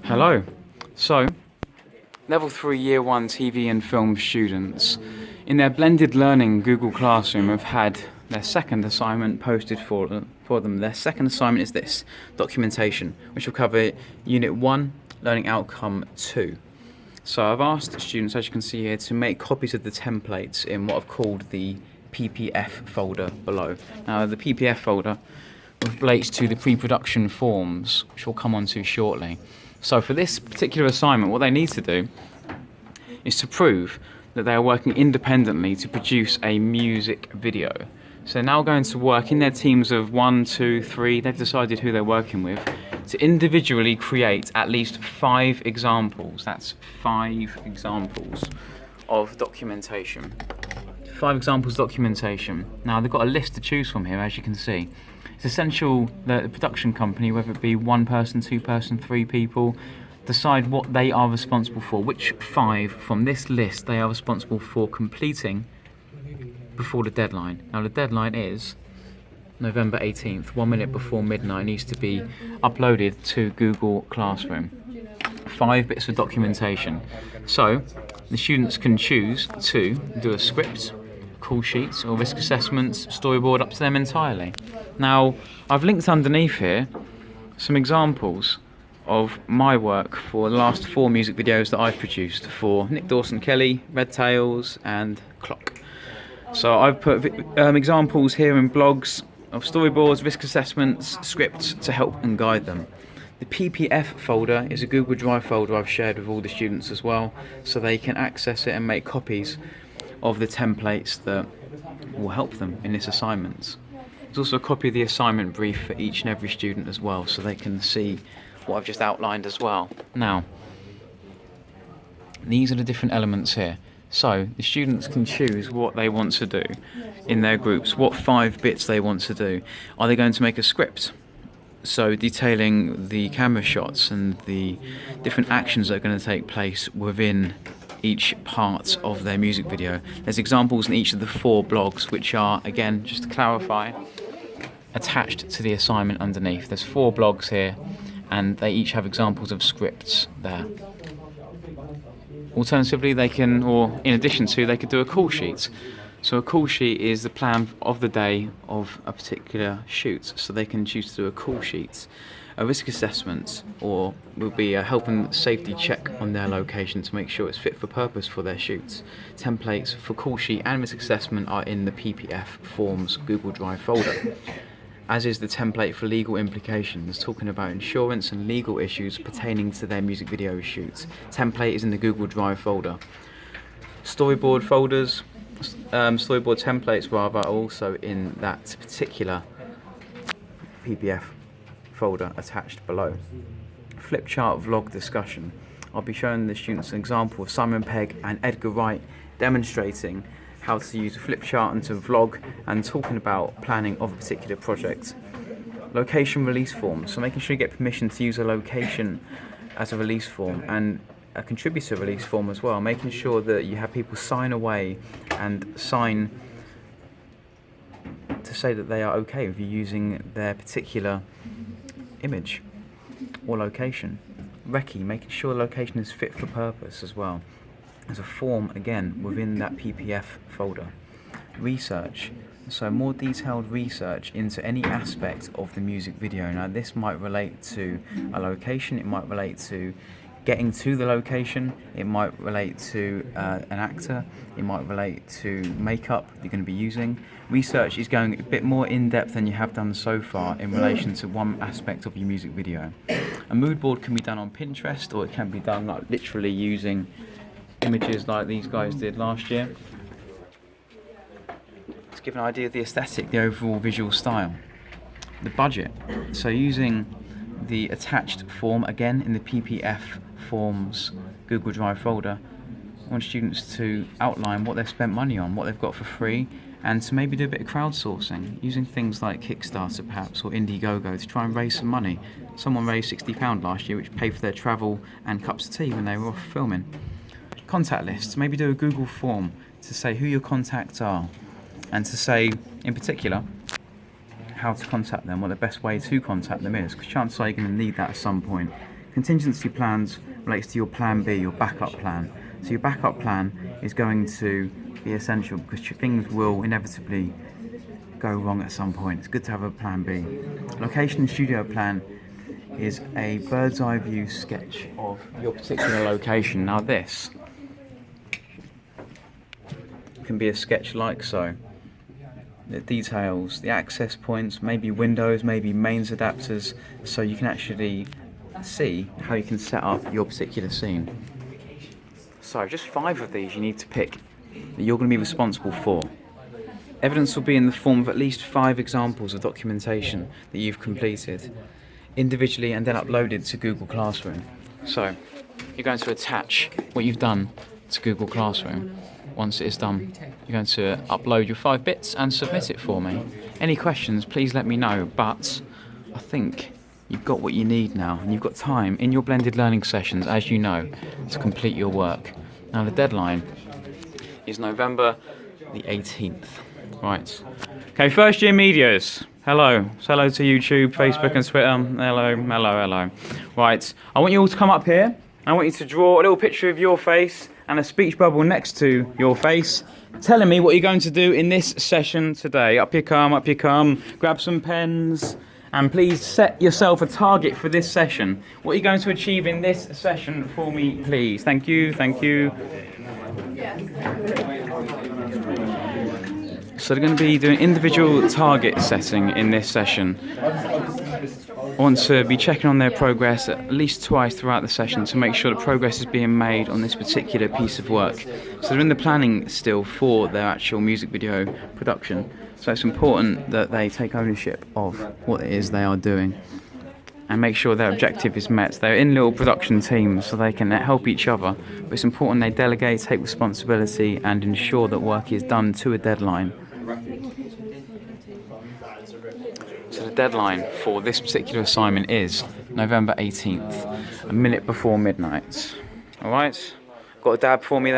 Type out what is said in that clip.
Hello. So, Level 3 Year 1 TV and Film students in their blended learning Google Classroom have had their second assignment posted for them. Their second assignment is this, documentation, which will cover Unit 1, Learning Outcome 2. So I've asked the students, as you can see here, to make copies of the templates in what I've called the PPF folder below. Now the PPF folder relates to the pre-production forms, which we'll come on to shortly. So for this particular assignment, what they need to do is to prove that they are working independently to produce a music video. So they're now going to work in their teams of 1, 2, 3, they've decided who they're working with, to individually create at least 5 examples. That's 5 examples of documentation. 5 examples of documentation. Now they've got a list to choose from here, as you can see. It's essential that the production company, whether it be 1 person, 2 person, 3 people, decide what they are responsible for, which 5 from this list they are responsible for completing before the deadline. Now the deadline is November 18th, 1 minute before midnight. It needs to be uploaded to Google Classroom. 5 bits of documentation. So the students can choose to do a script, call sheets or risk assessments, storyboard, up to them entirely. Now I've linked underneath here some examples of my work for the last 4 music videos that I've produced for Nick Dawson-Kelly, Red Tails and Clock. So I've put examples here in blogs of storyboards, risk assessments, scripts to help and guide them. The PPF folder is a Google Drive folder I've shared with all the students as well, so they can access it and make copies of the templates that will help them in this assignment. There's also a copy of the assignment brief for each and every student as well, so they can see what I've just outlined as well. Now, these are the different elements here. So the students can choose what they want to do in their groups, what 5 bits they want to do. Are they going to make a script? So detailing the camera shots and the different actions that are going to take place within each part of their music video. There's examples in each of the 4 blogs, which are, again, just to clarify, attached to the assignment underneath. There's 4 blogs here, and they each have examples of scripts there. Alternatively, they can, or in addition to, they could do a call sheet. So a call sheet is the plan of the day of a particular shoot. So they can choose to do a call sheet. A risk assessment, or will be a health and safety check on their location to make sure it's fit for purpose for their shoots. Templates for call sheet and risk assessment are in the PPF Forms Google Drive folder, as is the template for legal implications, talking about insurance and legal issues pertaining to their music video shoots. Template is in the Google Drive folder. Storyboard folders, storyboard templates rather, are also in that particular PPF folder attached below. Flipchart vlog discussion. I'll be showing the students an example of Simon Pegg and Edgar Wright demonstrating how to use a flipchart and to vlog and talking about planning of a particular project. Location release form, so making sure you get permission to use a location as a release form and a contributor release form as well, making sure that you have people sign away and sign to say that they are okay with you using their particular image or location. Recce, making sure the location is fit for purpose as well. There's a form again within that PPF folder. Research, so more detailed research into any aspect of the music video. Now this might relate to a location, it might relate to getting to the location, it might relate to an actor, it might relate to makeup you're going to be using. Research is going a bit more in depth than you have done so far in relation to one aspect of your music video. A mood board can be done on Pinterest, or it can be done like literally using images like these guys did last year. Let's give an idea of the aesthetic, the overall visual style. The budget, so using the attached form again in the PPF Forms Google Drive folder, I want students to outline what they've spent money on, what they've got for free, and to maybe do a bit of crowdsourcing, using things like Kickstarter perhaps, or Indiegogo, to try and raise some money. Someone raised £60 last year, which paid for their travel and cups of tea when they were off filming. Contact lists, maybe do a Google form to say who your contacts are, and to say, in particular, how to contact them, what the best way to contact them is, because chances are you're going to need that at some point. Contingency plans relates to your plan B, your backup plan. So your backup plan is going to be essential because things will inevitably go wrong at some point. It's good to have a plan B. Location and studio plan is a bird's eye view sketch of your particular location. Now this can be a sketch like so. It details the access points, maybe windows, maybe mains adapters, so you can actually see how you can set up your particular scene. So just 5 of these you need to pick that you're going to be responsible for. Evidence will be in the form of at least 5 examples of documentation that you've completed individually and then uploaded to Google Classroom. So you're going to attach what you've done to Google Classroom. Once it is done, you're going to upload your 5 bits and submit it for me. Any questions, please let me know, but I think you've got what you need now, and you've got time in your blended learning sessions, as you know, to complete your work. Now the deadline is November the 18th. Right. Okay, first year medias. Hello. Hello to YouTube, Facebook and Twitter. Hello. Right. I want you all to come up here. I want you to draw a little picture of your face and a speech bubble next to your face, telling me what you're going to do in this session today. Up you come. Grab some pens. And please set yourself a target for this session. What are you going to achieve in this session for me, please? Thank you. So they're going to be doing individual target setting in this session. I want to be checking on their progress at least twice throughout the session to make sure the progress is being made on this particular piece of work. So they're in the planning still for their actual music video production. So it's important that they take ownership of what it is they are doing and make sure their objective is met. They're in little production teams so they can help each other, but it's important they delegate, take responsibility and ensure that work is done to a deadline. So the deadline for this particular assignment is November 18th, a minute before midnight. Alright? Got a dab for me there?